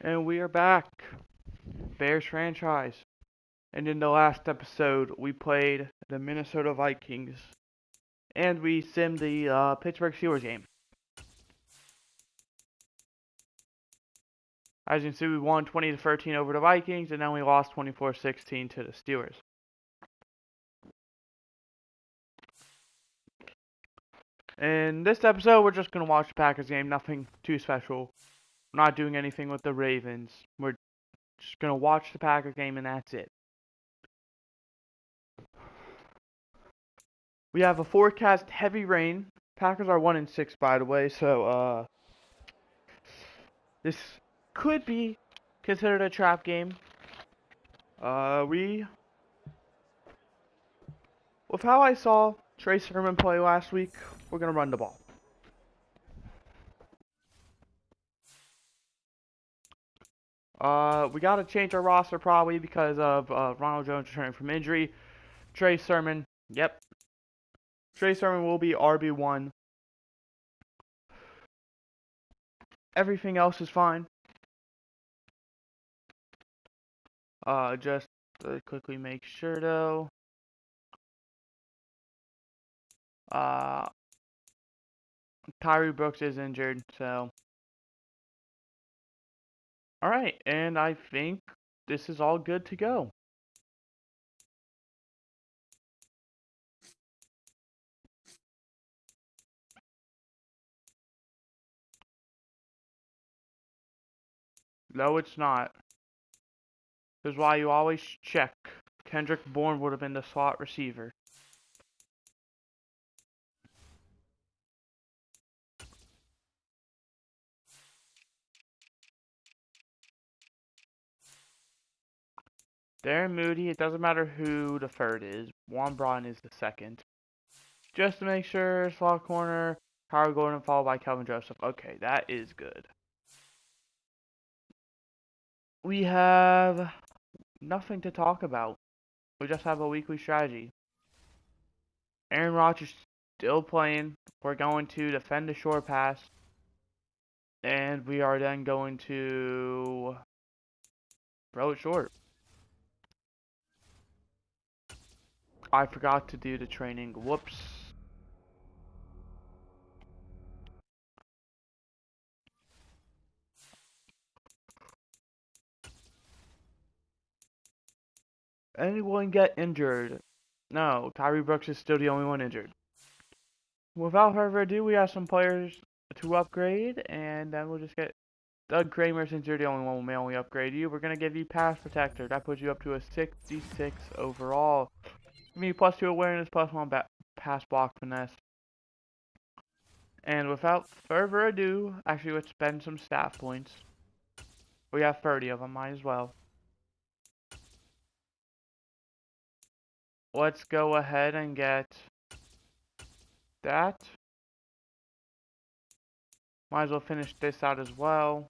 And we are back, Bears franchise. And in the last episode, we played the Minnesota Vikings, and we simmed the Pittsburgh Steelers game. As you can see, we won 20-13 over the Vikings, and then we lost 24-16 to the Steelers. In this episode, we're just going to watch the Packers game, nothing too special. We're not doing anything with the Ravens. We're just going to watch the Packers game, and that's it. We have a forecast heavy rain. Packers are 1-6, by the way, so this could be considered a trap game. With how I saw Trey Sermon play last week, we're gonna run the ball. We gotta change our roster probably because of Ronald Jones returning from injury. Trey Sermon, yep. Trey Sermon will be RB1. Everything else is fine. Just to quickly make sure though. Tyree Brooks is injured, so. Alright, and I think this is all good to go. No, it's not. This is why you always check. Kendrick Bourne would have been the slot receiver. Darren Mooney, it doesn't matter who the third is. Juan Braun is the second. Just to make sure, slot corner, Howard Gordon followed by Kelvin Joseph. Okay, that is good. We have nothing to talk about. We just have a weekly strategy. Aaron Rodgers still playing. We're going to defend the short pass. And we are then going to throw it short. I forgot to do the training. Whoops. Anyone get injured? No, Tyree Brooks is still the only one injured. Without further ado, we have some players to upgrade, and then we'll just get Doug Kramer. Since you're the only one who may only upgrade you, we're going to give you Pass Protector. That puts you up to a 66 overall. Give me +2 awareness, +1 pass block finesse. And without further ado, actually let's spend some staff points. We have 30 of them, might as well. Let's go ahead and get that. Might as well finish this out as well.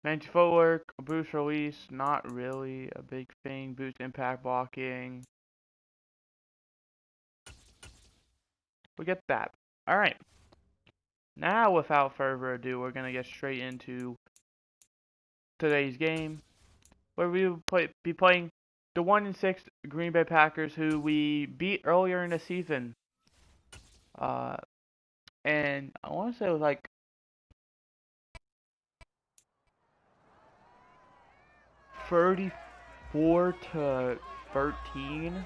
90 footwork, boost release, not really a big thing. Boost impact blocking. We get that. Alright. Now, without further ado, we're going to get straight into today's game, where we will be playing the 1-6 Green Bay Packers, who we beat earlier in the season. And I want to say it was like 34-13.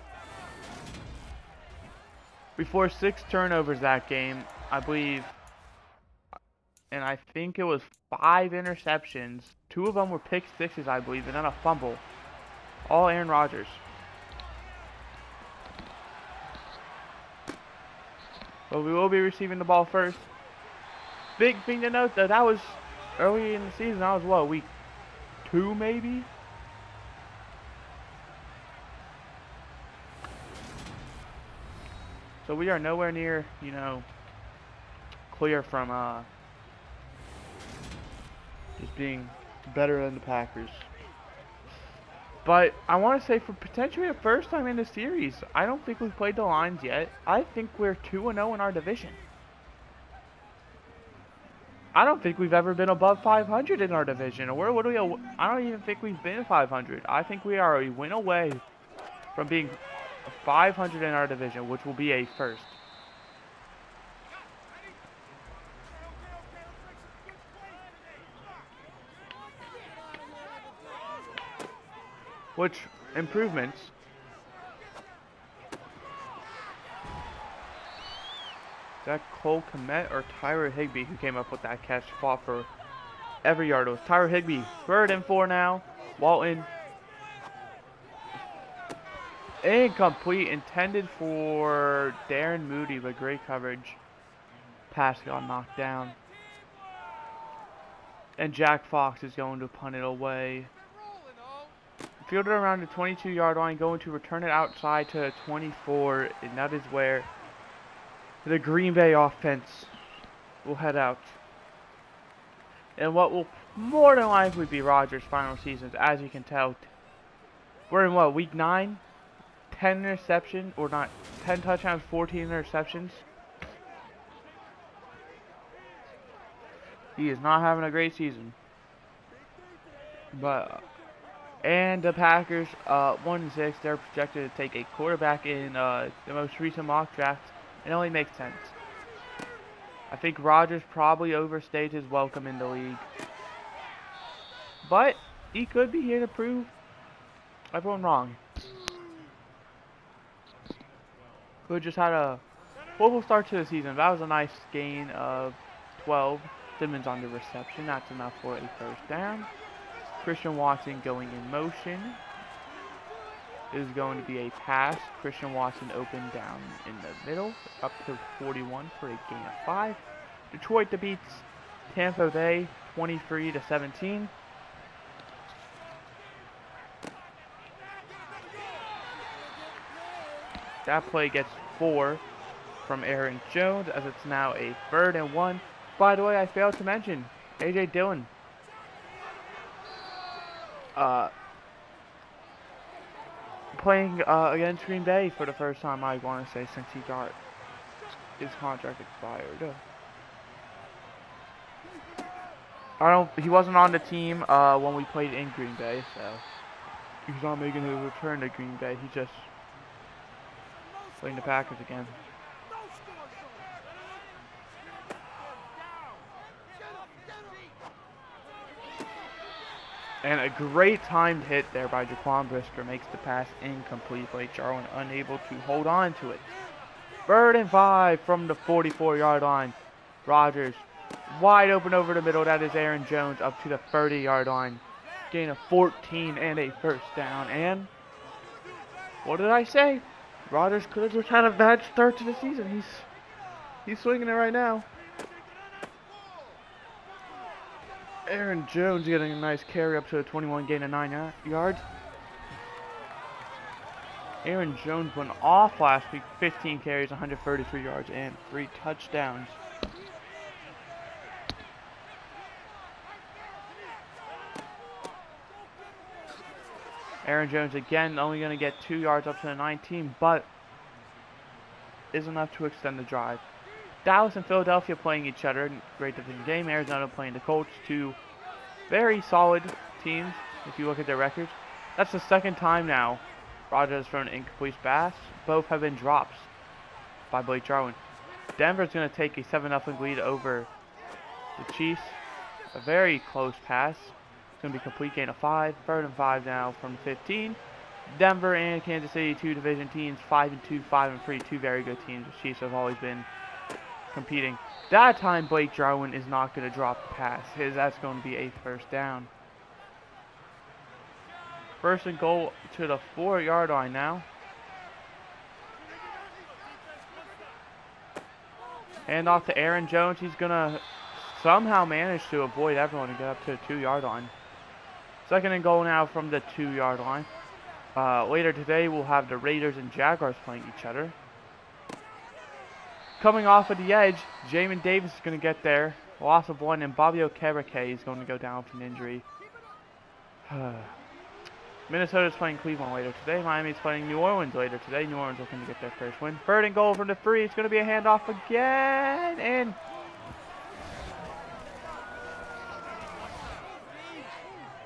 We forced 6 turnovers that game, I believe. And I think it was 5 interceptions. 2 of them were pick sixes, I believe, and then a fumble. All Aaron Rodgers. But we will be receiving the ball first. Big thing to note, though, that was early in the season. That was what, week 2 maybe? So we are nowhere near, you know, clear from just being better than the Packers. But I want to say, for potentially the first time in the series, I don't think we've played the Lions yet. I think we're 2-0 in our division. I don't think we've ever been above 500 in our division. Or what do we? I don't even think we've been 500. I think we are a win away from being 500 in our division, which will be a first. Which improvements? Is that Cole Kmet or Tyler Higbee who came up with that catch? Fought for every yard. It was Tyler Higbee. 3rd and 4 now. Walton. Incomplete. Intended for Darren Moody, but great coverage. Pass got knocked down. And Jack Fox is going to punt it away. Fielded around the 22-yard line, going to return it outside to 24, and that is where the Green Bay offense will head out. And what will more than likely be Rodgers' final season, as you can tell. We're in what, week 9? 10 interceptions, or not, 10 touchdowns, 14 interceptions. He is not having a great season. But and the Packers, 1-6, they're projected to take a quarterback in the most recent mock draft. It only makes sense. I think Rodgers probably overstayed his welcome in the league. But he could be here to prove everyone wrong. Who just had a horrible start to the season. That was a nice gain of 12. Simmons on the reception. That's enough for a first down. Christian Watson going in motion. Is going to be a pass. Christian Watson open down in the middle. Up to 41 for a gain of 5. Detroit defeats Tampa Bay 23-17. That play gets 4 from Aaron Jones as it's now a 3rd and 1. By the way, I failed to mention A.J. Dillon. Playing against Green Bay for the first time, I want to say, since he got his contract expired. He wasn't on the team when we played in Green Bay, so he's not making his return to Green Bay. He's just playing the Packers again. And a great timed hit there by Jaquan Brisker makes the pass incomplete. Blake Jarwin unable to hold on to it. 3rd and 5 from the 44-yard line. Rodgers wide open over the middle. That is Aaron Jones up to the 30-yard line. Gain of 14 and a first down. And what did I say? Rodgers could have just had a bad start to the season. He's swinging it right now. Aaron Jones getting a nice carry up to a 21, gain of 9 yards. Aaron Jones went off last week, 15 carries, 133 yards, and 3 touchdowns. Aaron Jones again only going to get 2 yards up to the 19, but is enough to extend the drive. Dallas and Philadelphia playing each other. Great division game. Arizona playing the Colts. 2 very solid teams if you look at their records. That's the 2nd time now Rodgers has thrown an incomplete pass. Both have been drops by Blake Jarwin. Denver's going to take a 7-0 lead over the Chiefs. A very close pass. It's going to be a complete gain of 5. 3rd and 5 now from 15. Denver and Kansas City, 2 division teams. 5-2, 5-3. 2 very good teams. The Chiefs have always been competing. That time Blake Jarwin is not going to drop the pass. That's going to be a first down. 1st and goal to the 4-yard line now. Hand off to Aaron Jones. He's going to somehow manage to avoid everyone and get up to the 2-yard line. 2nd and goal now from the 2-yard line. Later today we'll have the Raiders and Jaguars playing each other. Coming off of the edge, Jamin Davis is going to get there. Loss of 1, and Bobby Okereke is going to go down from injury. Minnesota's playing Cleveland later today. Miami's playing New Orleans later today. New Orleans looking to get their first win. 3rd and goal from the 3. It's going to be a handoff again. And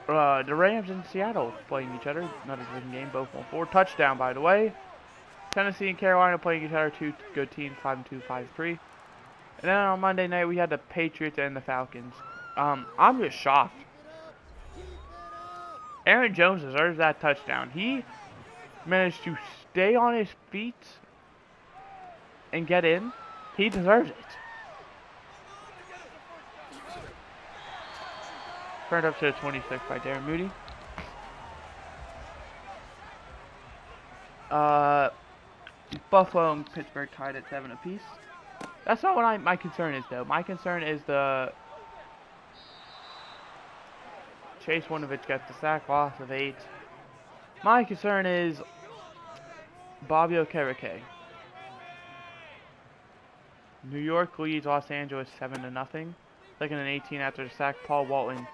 The Rams and Seattle playing each other. Another division game. Both won 4. Touchdown, by the way. Tennessee and Carolina playing each other. Two good teams. 5-2, 5-3. And then on Monday night, we had the Patriots and the Falcons. I'm just shocked. Aaron Jones deserves that touchdown. He managed to stay on his feet and get in. He deserves it. Turned up to the 26 by Darren Mooney. Buffalo and Pittsburgh tied at 7 apiece. That's not what my concern is, though. My concern is the Chase Winovich gets the sack, loss of 8. My concern is Bobby Okereke. New York leads Los Angeles 7-0. Second and 18 after the sack. Paul Walton.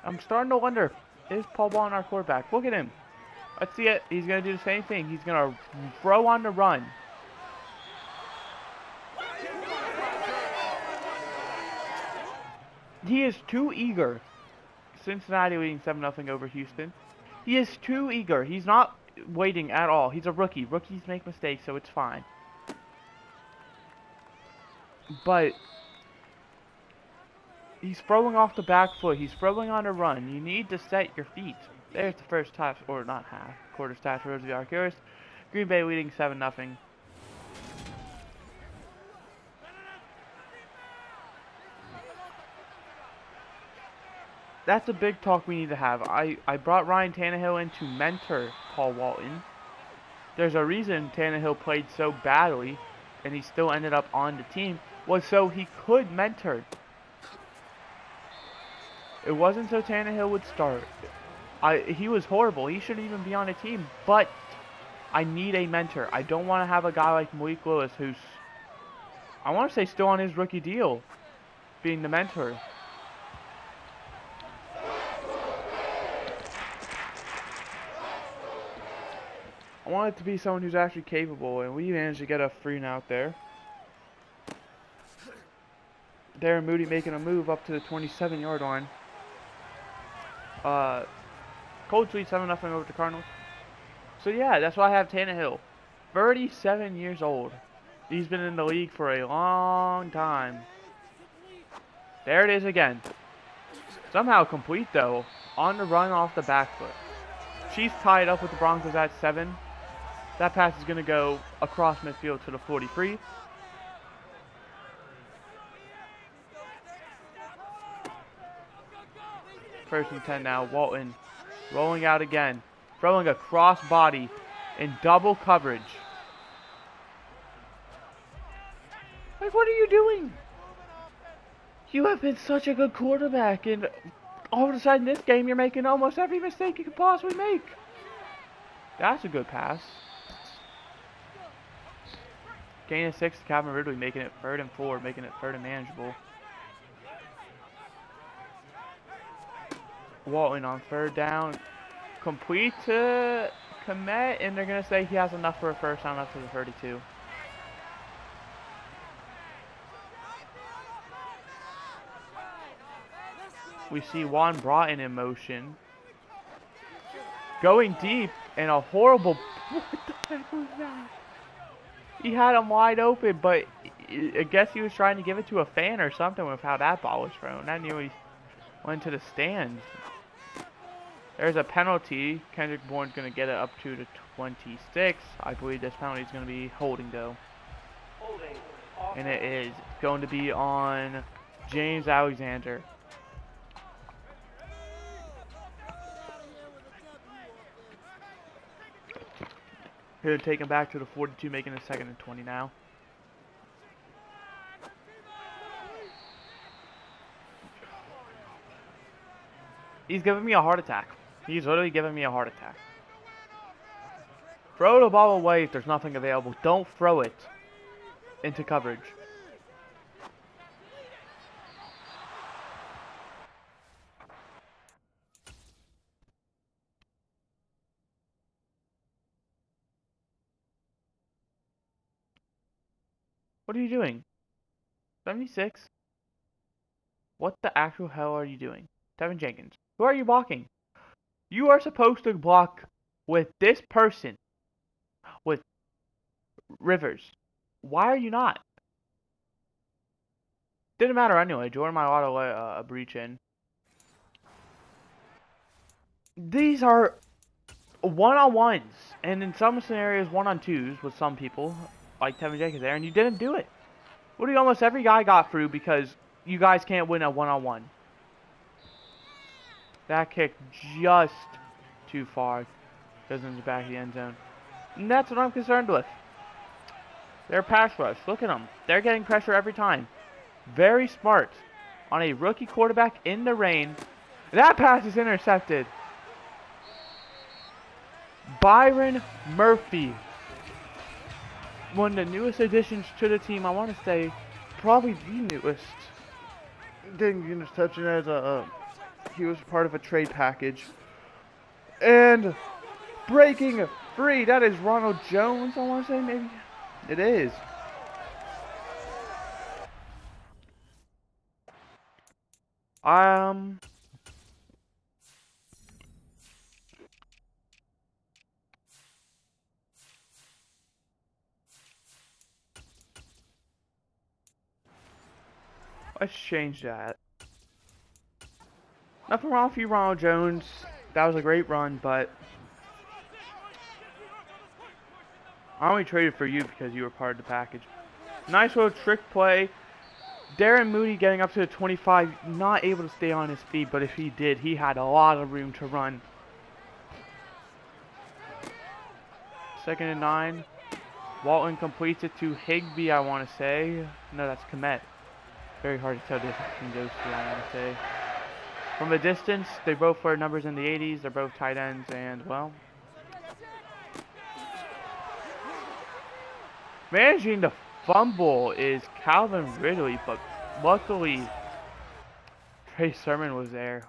I'm starting to wonder, is Paul Walton our quarterback? Look at him. Let's see it. He's going to do the same thing. He's going to throw on the run. He is too eager. Cincinnati leading 7-0 over Houston. He is too eager. He's not waiting at all. He's a rookie. Rookies make mistakes, so it's fine. But he's throwing off the back foot. He's throwing on a run. You need to set your feet. There's the first half, or not half, quarter stats for the Arcturus. Green Bay leading 7-0. That's a big talk we need to have. I brought Ryan Tannehill in to mentor Paul Walton. There's a reason Tannehill played so badly, and he still ended up on the team, was so he could mentor. It wasn't so Tannehill would start. He was horrible. He shouldn't even be on a team. But I need a mentor. I don't want to have a guy like Malik Willis, who's, I want to say, still on his rookie deal, being the mentor. I want it to be someone who's actually capable, and we managed to get a free and out there. Darren Mooney making a move up to the 27-yard line. Colts lead 7-0 over the Cardinals. So yeah, that's why I have Tannehill. 37 years old. He's been in the league for a long time. There it is again. Somehow complete though. On the run off the back foot. Chiefs tied up with the Broncos at 7. That pass is going to go across midfield to the 43. First and 10 now. Walton rolling out again. Throwing a cross body in double coverage. Like, what are you doing? You have been such a good quarterback, and all of a sudden this game you're making almost every mistake you could possibly make. That's a good pass. Gain of 6 to Calvin Ridley, making it 3rd and 4, making it 3rd and manageable. Walton on 3rd down. Complete to Kmet, and they're going to say he has enough for a first down up to the 32. We see Juan Broughton in motion. Going deep, and a horrible... What the heck was that? He had him wide open, but I guess he was trying to give it to a fan or something with how that ball was thrown. I knew he went to the stands. There's a penalty. Kendrick Bourne's going to get it up to the 26. I believe this penalty is going to be holding, though. And it is going to be on James Alexander. Here to take him back to the 42, making it 2nd and 20 now. He's giving me a heart attack. He's literally giving me a heart attack. Throw the ball away if there's nothing available. Don't throw it into coverage. What are you doing? 76? What the actual hell are you doing? Tevin Jenkins. Who are you blocking? You are supposed to block with this person. With Rivers. Why are you not? Didn't matter anyway. Jordan might auto let a breach in. These are one-on-ones. And in some scenarios, one-on-twos with some people. Like Tevin Jenkins there. And you didn't do it. Literally almost every guy got through because you guys can't win a one-on-one. That kick just too far. Goes in the back of the end zone. And that's what I'm concerned with. Their pass rush. Look at them. They're getting pressure every time. Very smart. On a rookie quarterback in the rain. That pass is intercepted. Byron Murphy. One of the newest additions to the team. I want to say probably the newest. Didn't get an interception as he was part of a trade package. And breaking free. That is Ronald Jones, I want to say, maybe. It is. Let's change that. Nothing wrong with you, Ronald Jones. That was a great run, but I only traded for you because you were part of the package. Nice little trick play. Darren Mooney getting up to the 25, not able to stay on his feet, but if he did, he had a lot of room to run. 2nd and 9. Walton completes it to Higbee, I want to say. No, that's Komet. Very hard to tell this team goes to, I want to say. From a distance, they both wear numbers in the 80s. They're both tight ends, and, well, managing the fumble is Calvin Ridley, but luckily Trey Sermon was there.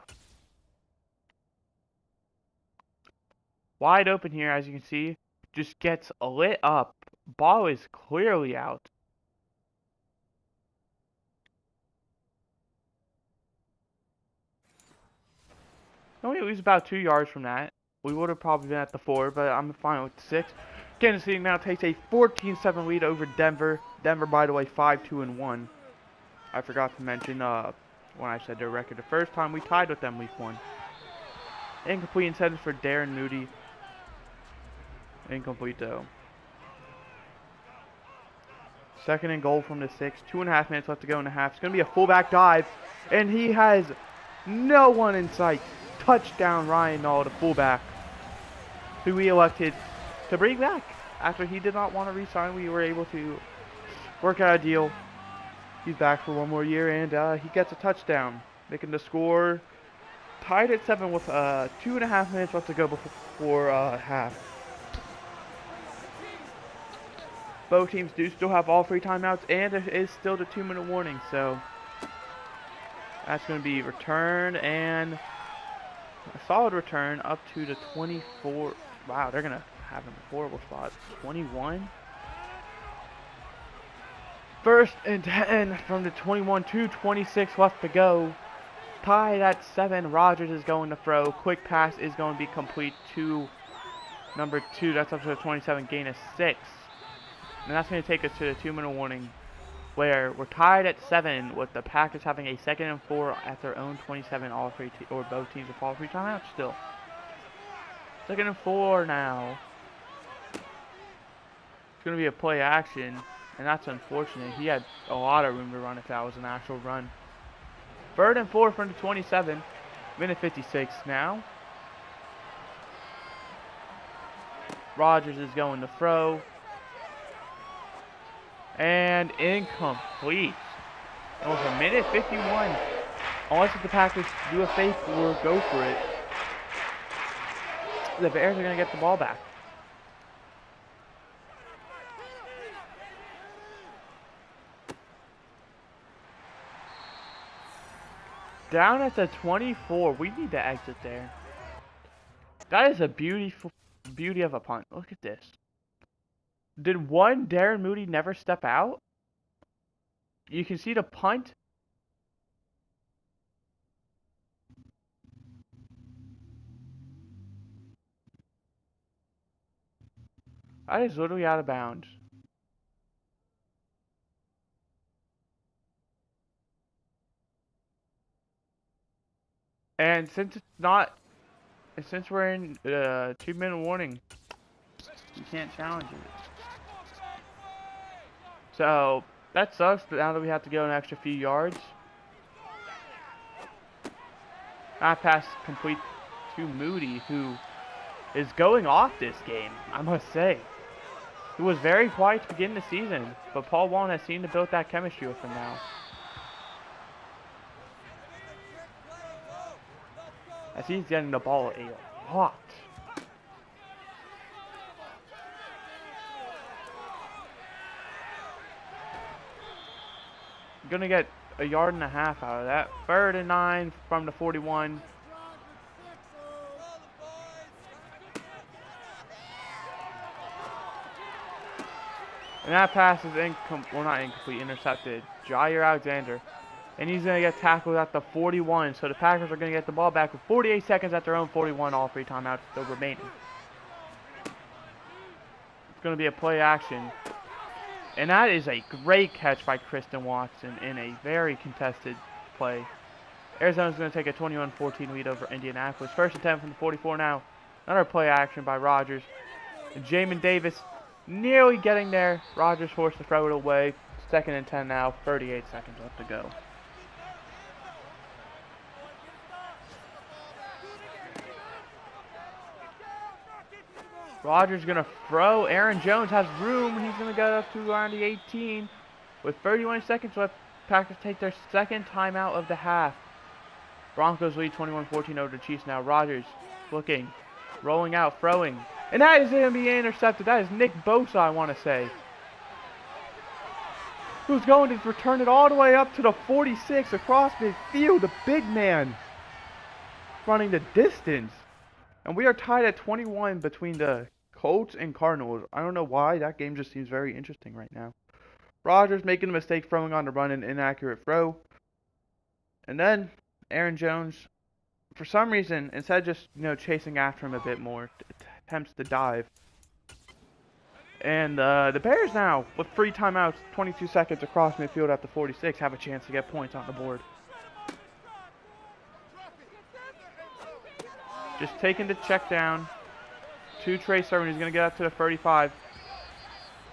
Wide open here, as you can see. Just gets lit up. Ball is clearly out. Only lose about 2 yards from that. We would have probably been at the 4, but I'm fine with 6. Kansas City now takes a 14-7 lead over Denver. Denver, by the way, 5-2-1. I forgot to mention when I said their record the first time we tied with them week 1. Incomplete intended for Darren Moody. Incomplete though. 2nd and goal from the 6. 2.5 minutes left to go in the half. It's going to be a fullback dive, and he has no one in sight. Touchdown, Ryan Nall, the fullback, who we elected to bring back after he did not want to re-sign. We were able to work out a deal. He's back for 1 more year, and he gets a touchdown, making the score tied at 7 with 2.5 minutes left to go before half. Both teams do still have all 3 timeouts, and there is still the 2-minute warning, so that's going to be returned, and a solid return up to the 24. Wow, they're going to have a horrible spot. 21. 1st and 10 from the 21 to 26 left to go. Tied at 7. Rodgers is going to throw. Quick pass is going to be complete to number 2. That's up to the 27. Gain of 6. And that's going to take us to the 2-minute warning, where we're tied at 7 with the Packers having a 2nd and 4 at their own 27. All 3 or both teams have all 3 timeouts still. 2nd and 4 now. It's going to be a play action, and that's unfortunate. He had a lot of room to run if that was an actual run. 3rd and 4 from the 27. Minute 56 now. Rodgers is going to throw. And incomplete. And with a minute 51, unless the Packers do a fake or go for it, the Bears are going to get the ball back. Down at the 24. We need to exit there. That is a beauty of a punt. Look at this. Did one Darren Moody never step out? you can see the punt. That is literally out of bounds. And since it's not, since we're in 2-minute warning, you can't challenge it. So that sucks. But now that we have to go an extra few yards, that pass complete to Moody, who is going off this game, I must say. He was very quiet to begin the season, but Paul Wallin has seemed to build that chemistry with him now. As he's getting the ball a lot. Gonna get a yard and a half out of that. 3rd and 9 from the 41. And that pass is not incomplete, intercepted. Jair Alexander. And he's going to get tackled at the 41. So the Packers are going to get the ball back with 48 seconds at their own 41. All 3 timeouts still remaining. It's going to be a play action. And that is a great catch by Kristen Watson in a very contested play. Arizona's going to take a 21-14 lead over Indianapolis. 1st and 10 from the 44 now. Another play action by Rodgers. Jamin Davis nearly getting there. Rodgers forced to throw it away. 2nd and 10 now. 38 seconds left to go. Rodgers going to throw. Aaron Jones has room. He's going to get up to around the 18. With 31 seconds left, Packers take their 2nd timeout of the half. Broncos lead 21-14 over the Chiefs now. Rodgers looking, rolling out, throwing. And that is going to be intercepted. That is Nick Bosa, I want to say. Who's going to return it all the way up to the 46 across midfield. The big man running the distance. And we are tied at 21 between the Colts and Cardinals. I don't know why. That game just seems very interesting right now. Rodgers making a mistake throwing on the run, an inaccurate throw. And then Aaron Jones, for some reason, instead of just, chasing after him a bit more, attempts to dive. And the Bears now, with 3 timeouts, 22 seconds across midfield at the 46, have a chance to get points on the board. Just taking the check down to Trey Sermon. He's going to get up to the 35.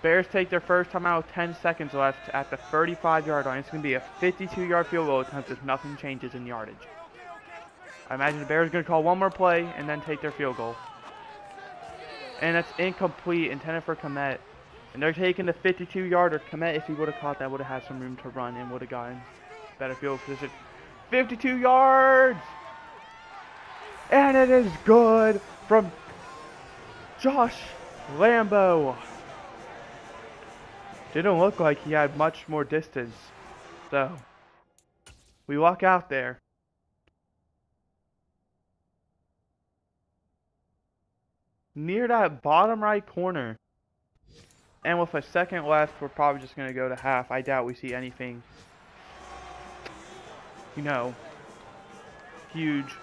Bears take their first timeout with 10 seconds left at the 35-yard line. It's going to be a 52-yard field goal attempt if nothing changes in yardage. I imagine the Bears are going to call one more play and then take their field goal. And it's incomplete, intended for Kmet. And they're taking the 52-yarder. Kmet, if he would have caught that, would have had some room to run and would have gotten better field position. 52 yards! And it is good from Josh Lambo. Didn't look like he had much more distance. So, we walk out there. Near that bottom right corner. And with a second left, we're probably just going to go to half. I doubt we see anything, huge.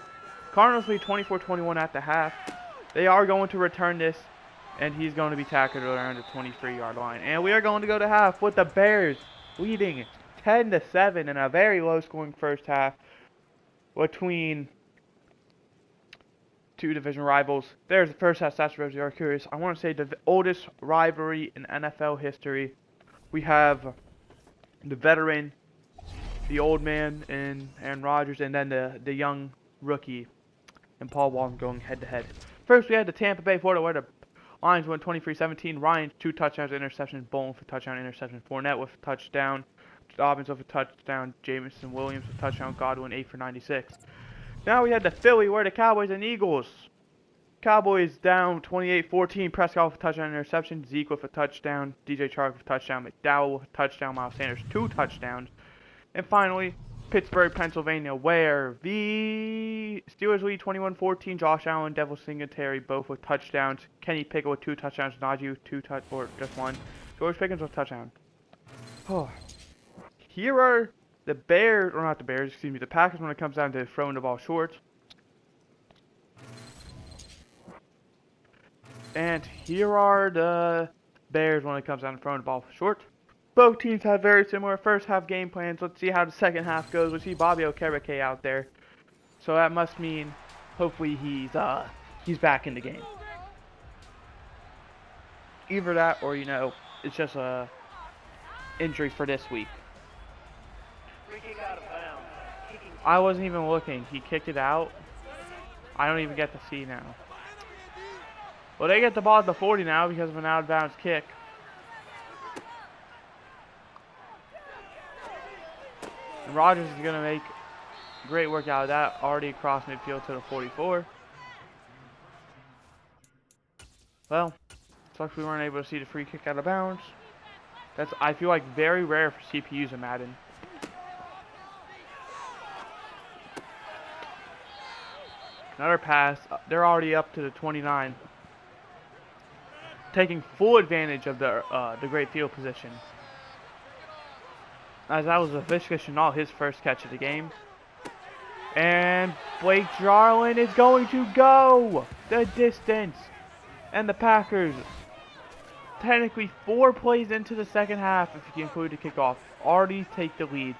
Cardinals lead 24-21 at the half. They are going to return this, and he's going to be tackled around the 23-yard line. And we are going to go to half with the Bears leading 10-7 in a very low-scoring first half between 2 division rivals. There's the first half stats for those who are curious. I want to say the oldest rivalry in NFL history. We have the veteran, the old man, and Aaron Rodgers, and then the young rookie and Paul Wallin going head-to-head. First, we had the Tampa Bay Florida, where the Lions won 23-17. Ryan, 2 touchdowns, interception. Bowlen with a touchdown, interception. Fournette with a touchdown. Dobbins with a touchdown. Jameson Williams with a touchdown. Godwin 8 for 96. Now we had the Philly, where the Cowboys and Eagles. Cowboys down 28-14. Prescott with a touchdown, interception. Zeke with a touchdown. DJ Chark with a touchdown. McDowell with a touchdown. Miles Sanders 2 touchdowns. And finally, Pittsburgh, Pennsylvania, where the Steelers lead 21-14. Josh Allen, Devil Singletary, both with touchdowns. Kenny Pickett with 2 touchdowns. Najee with 2 or just 1. George Pickens with a touchdown. Oh, here are the Bears, or not the Bears, excuse me, the Packers when it comes down to throwing the ball short. And here are the Bears when it comes down to throwing the ball short. Both teams have very similar first half game plans. Let's see how the second half goes. We see Bobby Okereke out there. So that must mean hopefully he's back in the game. Either that or, you know, it's just a injury for this week. I wasn't even looking. He kicked it out. I don't even get to see now. Well, they get the ball at the 40 now because of an out of bounds kick. And Rodgers is going to make great work out of that. Already across midfield to the 44. Well, sucks we weren't able to see the free kick out of bounds. That's, I feel like, very rare for CPUs in Madden. Another pass. They're already up to the 29. Taking full advantage of the great field position. As that was Laviska Shenault, his first catch of the game. And Blake Jarwin is going to go the distance. And the Packers, technically 4 plays into the second half, if you include the kickoff, already take the lead.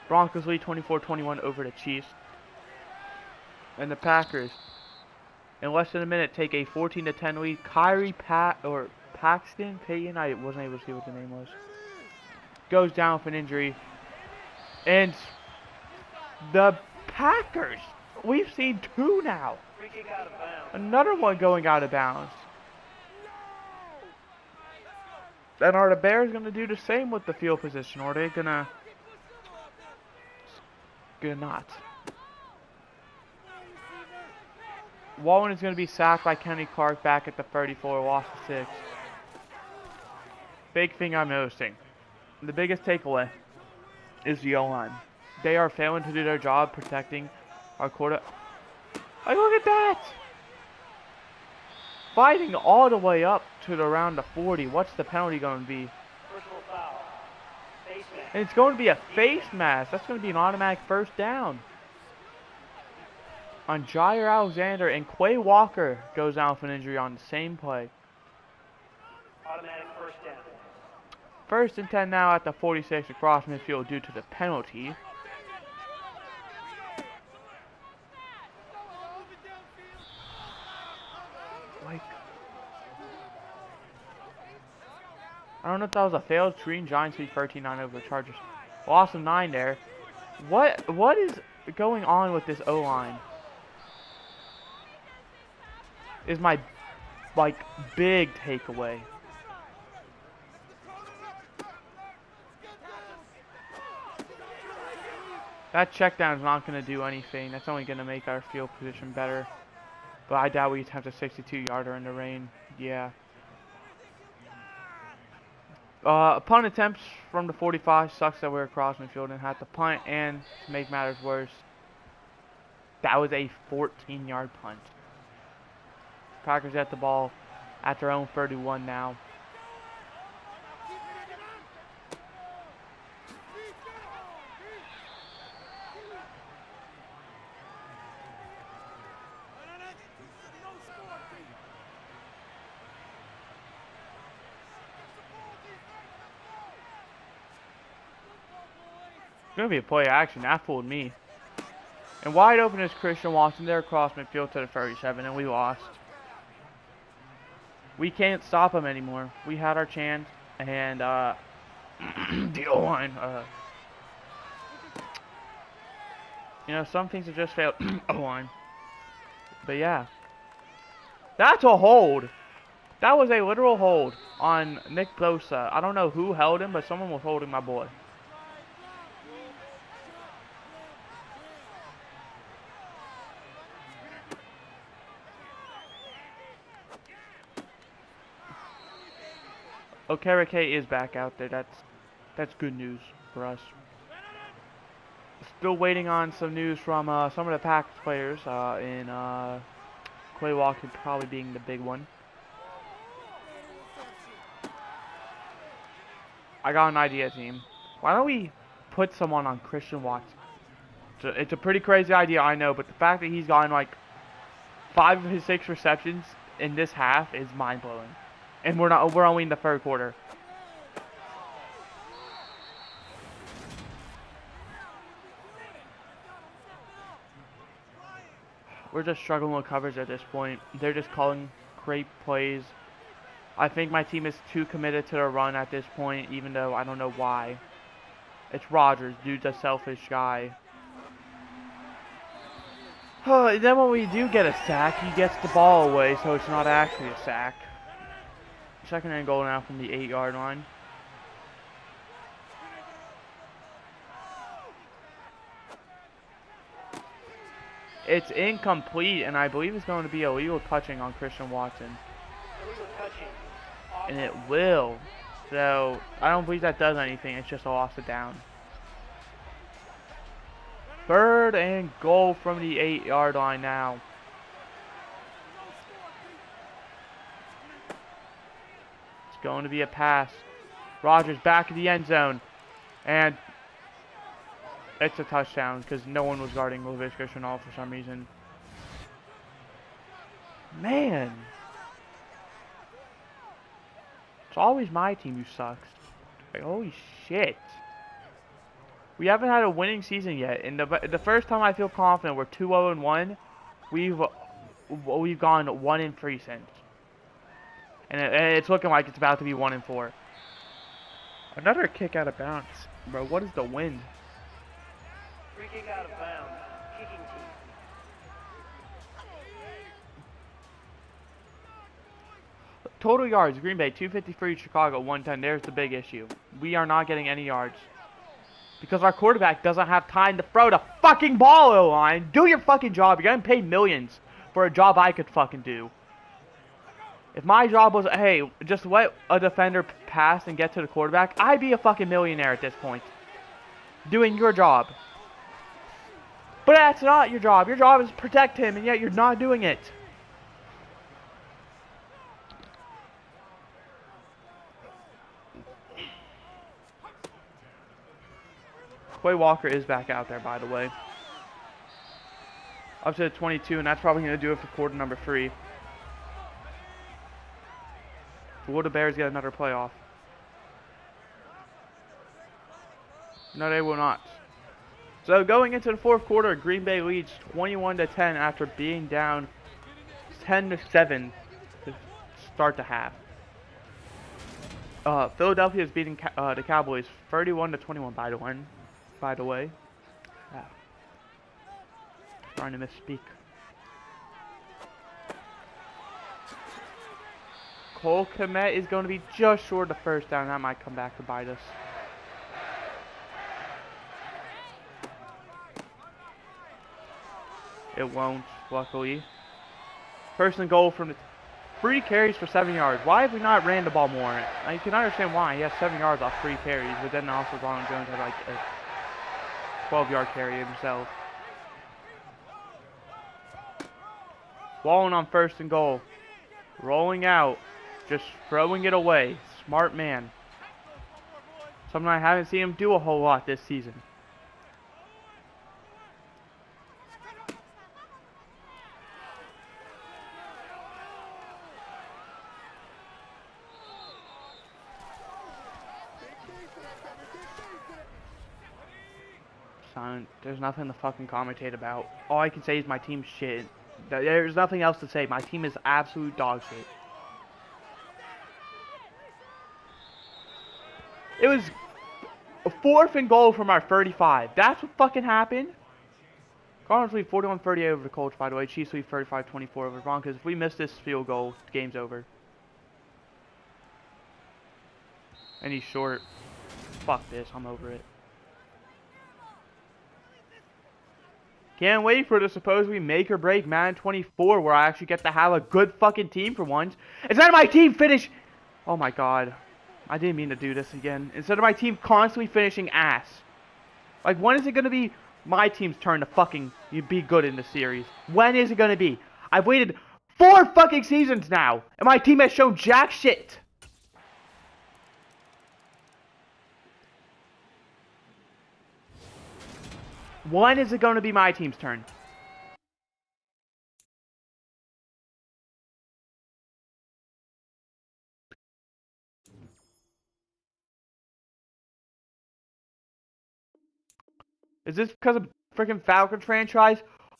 Broncos lead 24-21 over the Chiefs. And the Packers, in less than a minute, take a 14-10 lead. Paxton Payton, I wasn't able to see what the name was, goes down with an injury. And the Packers, we've seen 2 now. Another one going out of bounds. And are the Bears going to do the same with the field position, or are they gonna not? Wallen is going to be sacked by Kenny Clark back at the 34, lost to 6. Big thing I'm noticing. The biggest takeaway is the O-line. They are failing to do their job protecting our quarter. Like, look at that! Fighting all the way up to around the 40. What's the penalty going to be? And it's going to be a face mask. That's going to be an automatic first down. On Jair Alexander, and Quay Walker goes down with an injury on the same play. Automatic first down. 1st and 10 now at the 46 across midfield due to the penalty. Like, I don't know if that was a failed screen. Giants lead 13-9 over the Chargers. Loss of 9 there. What is going on with this O-line? Is my, like, big takeaway. That check down is not going to do anything. That's only going to make our field position better. But I doubt we attempt a 62-yarder in the rain. Yeah. Punt attempts from the 45. Sucks that we're across midfield and had to punt. And to make matters worse, that was a 14-yard punt. Packers at the ball at their own 31 now. It's going to be a play action. That fooled me. And wide open is Christian Watson there across midfield to the 37, and we lost. We can't stop him anymore. We had our chance, and the O-line, you know, some things have just failed. O-line. But yeah. That's a hold. That was a literal hold on Nick Bosa. I don't know who held him, but someone was holding my boy. Okereke is back out there. That's good news for us. Still waiting on some news from some of the Packers players. Quay Walker probably being the big one. I got an idea, team. Why don't we put someone on Christian Watson. It's a pretty crazy idea, I know, but the fact that he's gotten like 5 of his 6 receptions in this half is mind-blowing. And we're only in the third quarter. We're just struggling with coverage at this point. They're just calling great plays. I think my team is too committed to the run at this point, even though I don't know why. It's Rodgers, dude's a selfish guy. Then when we do get a sack, he gets the ball away, so it's not actually a sack. Second and goal now from the 8-yard line. It's incomplete, and I believe it's going to be illegal touching on Christian Watson. Illegal touching. And it will. So, I don't believe that does anything. It's just a loss of down. Third and goal from the 8-yard line now. It's going to be a pass. Rodgers back in the end zone. And it's a touchdown because no one was guarding Laviska Shenault for some reason. Man. It's always my team who sucks. Like, holy shit. We haven't had a winning season yet. And the first time I feel confident we're 2-0-1, we've gone 1-3 since. And it's looking like it's about to be 1-4. Another kick out of bounds. Bro, what is the wind? Free kick out of bounds. Kicking team. Total yards, Green Bay 253, Chicago 110. There's the big issue. We are not getting any yards. Because our quarterback doesn't have time to throw the fucking ball, O-line. Do your fucking job. You're getting paid millions for a job I could fucking do. If my job was, hey, just let a defender pass and get to the quarterback, I'd be a fucking millionaire at this point. Doing your job. But that's not your job. Your job is to protect him, and yet you're not doing it. Quay Walker is back out there, by the way. Up to the 22, and that's probably going to do it for quarter number 3. Will the Bears get another playoff? No, they will not. So going into the fourth quarter, Green Bay leads 21-10 after being down 10-7 to start the half. Philadelphia is beating the Cowboys 31-21 by the way. Yeah. Trying to misspeak. Cole Kmet is going to be just short of the first down. That might come back to bite us. It won't, luckily. First and goal from the 3 carries for 7 yards. Why have we not ran the ball more? I can understand why. He has 7 yards off 3 carries, but then also Ronald Jones had like a 12-yard carry himself. Wallen on first and goal. Rolling out. Just throwing it away. Smart man. Something I haven't seen him do a whole lot this season. Silent. There's nothing to fucking commentate about. All I can say is my team's shit. There's nothing else to say. My team is absolute dog shit. It was a 4th and goal from our 35. That's what fucking happened. Cardinals lead 41-38 over the Colts, by the way. Chiefs lead 35-24 over the Broncos. If we miss this field goal, the game's over. And he's short. Fuck this. I'm over it. Can't wait for the supposedly make or break Madden 24 where I actually get to have a good fucking team for once. Instead of my team finish... Oh my god. I didn't mean to do this again. Instead of my team constantly finishing ass. Like, when is it going to be my team's turn to fucking be good in the series? When is it going to be? I've waited 4 fucking seasons now, and my team has shown jack shit. When is it going to be my team's turn? Is this because of freaking Falcons franchise?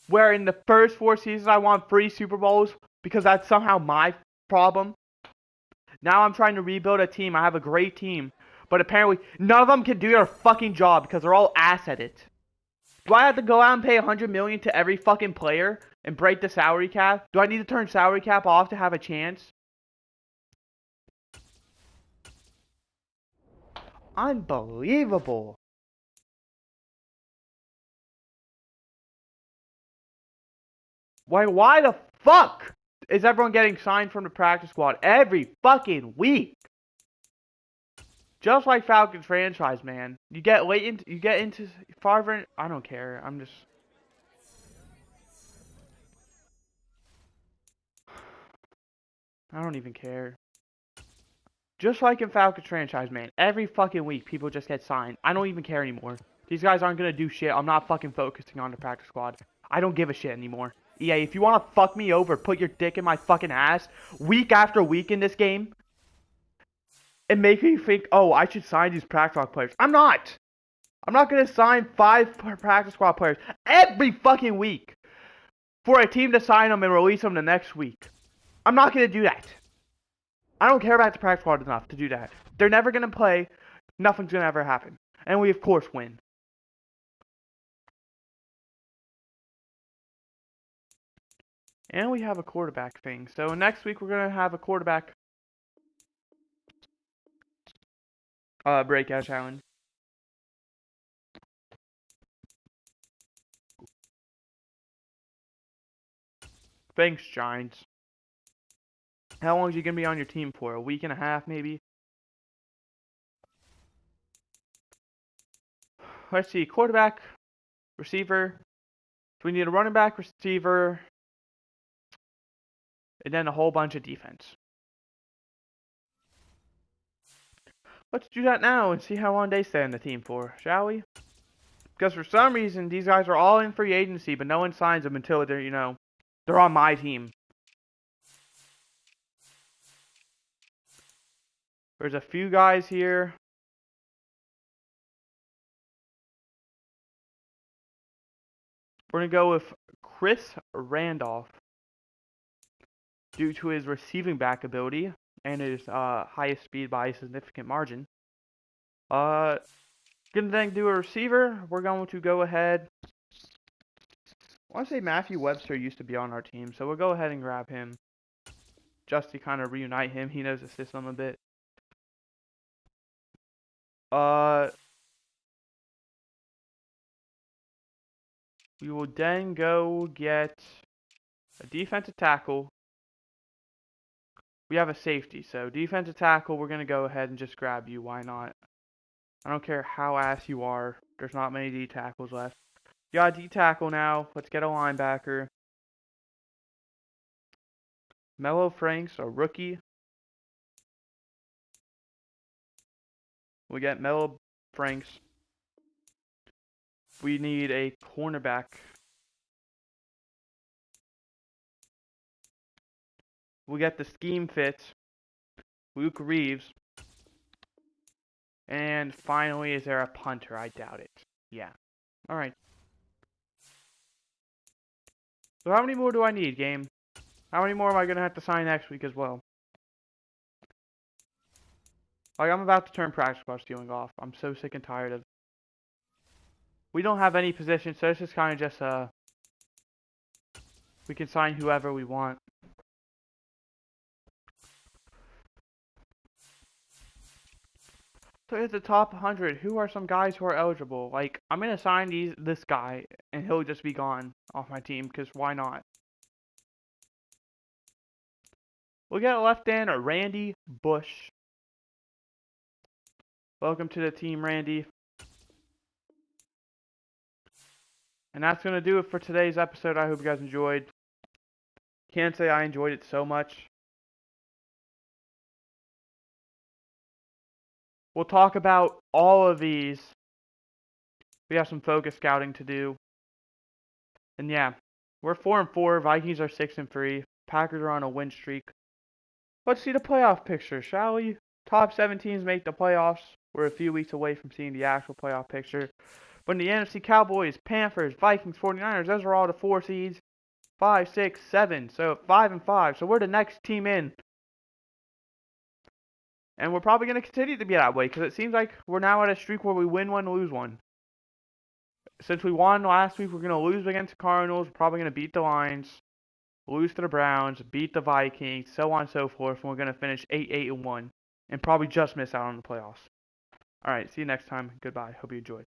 Where in the first 4 seasons I won 3 Super Bowls because that's somehow my problem? Now I'm trying to rebuild a team. I have a great team. But apparently none of them can do their fucking job because they're all ass at it. Do I have to go out and pay $100 million to every fucking player and break the salary cap? Do I need to turn salary cap off to have a chance? Unbelievable. Why the fuck is everyone getting signed from the practice squad every fucking week? Just like Falcons franchise, man. You get into farther. I don't care. I don't even care. Just like in Falcons franchise, man. Every fucking week, people just get signed. I don't even care anymore. These guys aren't gonna do shit. I'm not fucking focusing on the practice squad. I don't give a shit anymore. EA, if you wanna fuck me over, put your dick in my fucking ass week after week in this game, and make me think, oh, I should sign these practice squad players. I'm not. I'm not gonna sign 5 practice squad players every fucking week for a team to sign them and release them the next week. I'm not gonna do that. I don't care about the practice squad enough to do that. They're never gonna play. Nothing's gonna ever happen, and we of course win. And we have a quarterback thing. So next week we're gonna have a quarterback breakout challenge. Thanks, Giants. How long is he gonna be on your team for? A week and a half, maybe? Let's see. Quarterback, receiver. So we need a running back, receiver, and then a whole bunch of defense. Let's do that now and see how long they stay on the team for, shall we? Because for some reason, these guys are all in free agency, but no one signs them until they're, they're on my team. There's a few guys here. We're going to go with Chris Randolph due to his receiving back ability and his highest speed by a significant margin. Gonna then do a receiver. We're going to go ahead. I want to say Matthew Webster used to be on our team, so we'll go ahead and grab him just to kind of reunite him. He knows the system a bit. We will then go get a defensive tackle. We have a safety, so defensive tackle, we're going to go ahead and just grab you. Why not? I don't care how ass you are. There's not many D tackles left. You got a D tackle now. Let's get a linebacker. Mello Franks, a rookie. We get Mello Franks. We need a cornerback. We get the scheme fit. Luke Reeves. And finally, is there a punter? I doubt it. Yeah. Alright. So how many more do I need, game? How many more am I going to have to sign next week as well? Like, I'm about to turn practice squad stealing off. I'm so sick and tired of... We don't have any positions, so it's just kind of just, we can sign whoever we want. So at the top 100, who are some guys who are eligible? Like, I'm going to sign this guy, and he'll just be gone off my team, because why not? We'll get a left end, Randy Bush. Welcome to the team, Randy. And that's going to do it for today's episode. I hope you guys enjoyed. Can't say I enjoyed it so much. We'll talk about all of these. We have some focus scouting to do. And yeah, we're 4-4. Vikings are 6-3. Packers are on a win streak. Let's see the playoff picture, shall we? Top 7 teams make the playoffs. We're a few weeks away from seeing the actual playoff picture. But in the NFC, Cowboys, Panthers, Vikings, 49ers, those are all the 4 seeds. 5, 6, 7. So 5-5. So we're the next team in. And we're probably going to continue to be that way because it seems like we're now at a streak where we win one, lose one. Since we won last week, we're going to lose against the Cardinals. We're probably going to beat the Lions, lose to the Browns, beat the Vikings, so on and so forth. And we're going to finish 8-1 and probably just miss out on the playoffs. All right, see you next time. Goodbye. Hope you enjoyed.